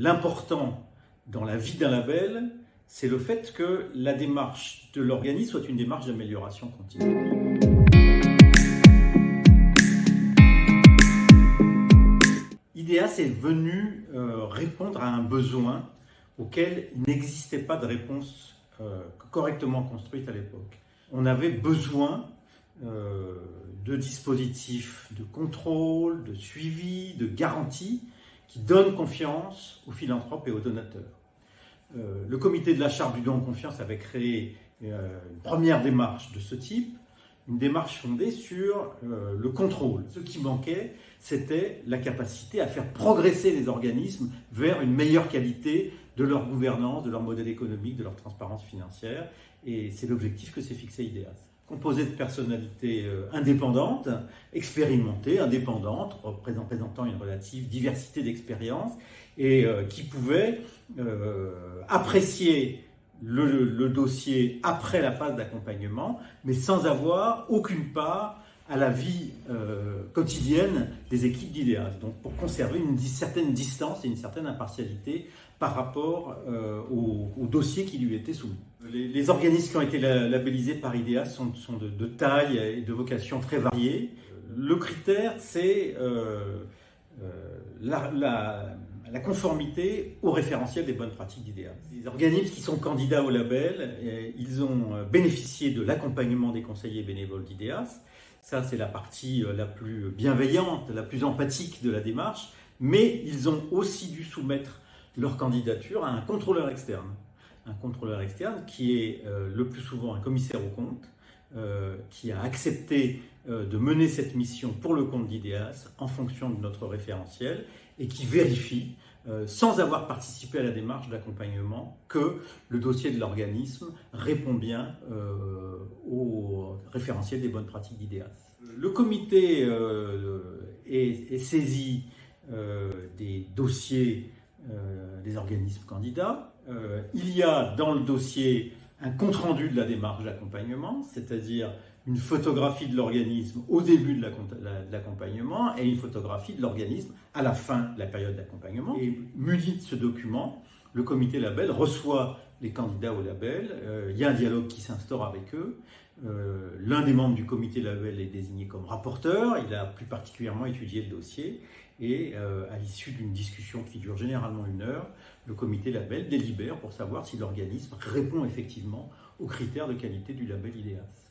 l'important dans la vie d'un label, c'est le fait que la démarche de l'organisme soit une démarche d'amélioration continue. IDEAS est venu répondre à un besoin auquel il n'existait pas de réponse correctement construite à l'époque. On avait besoin de dispositifs de contrôle, de suivi, de garantie qui donnent confiance aux philanthropes et aux donateurs. Le comité de la charte du don en confiance avait créé une première démarche de ce type, une démarche fondée sur le contrôle. Ce qui manquait, c'était la capacité à faire progresser les organismes vers une meilleure qualité de leur gouvernance, de leur modèle économique, de leur transparence financière. Et c'est l'objectif que s'est fixé IDEAS. Composé de personnalités indépendantes, expérimentées, indépendantes, représentant une relative diversité d'expériences et qui pouvaient apprécier le dossier après la phase d'accompagnement, mais sans avoir aucune part à la vie quotidienne des équipes d'IDEAS. Donc pour conserver une certaine distance et une certaine impartialité par rapport au dossier qui lui était soumis. Les organismes qui ont été labellisés par IDEAS sont de taille et de vocation très variées. Le critère, c'est la conformité au référentiel des bonnes pratiques d'IDEAS. Les organismes qui sont candidats au label, ils ont bénéficié de l'accompagnement des conseillers bénévoles d'IDEAS. Ça, c'est la partie la plus bienveillante, la plus empathique de la démarche, mais ils ont aussi dû soumettre leur candidature à un contrôleur externe. Un contrôleur externe qui est le plus souvent un commissaire aux comptes, qui a accepté de mener cette mission pour le compte d'IDEAS en fonction de notre référentiel et qui vérifie, sans avoir participé à la démarche d'accompagnement, que le dossier de l'organisme répond bien au référentiel des bonnes pratiques d'IDEAS. Le comité est saisi des dossiers des organismes candidats. Il y a dans le dossier un compte-rendu de la démarche d'accompagnement, c'est-à-dire une photographie de l'organisme au début de l'accompagnement et une photographie de l'organisme à la fin de la période d'accompagnement. Et muni de ce document, le comité label reçoit les candidats au label, il y a un dialogue qui s'instaure avec eux. L'un des membres du comité label est désigné comme rapporteur, il a plus particulièrement étudié le dossier et à l'issue d'une discussion qui dure généralement 1 heure, le comité label délibère pour savoir si l'organisme répond effectivement aux critères de qualité du label IDEAS.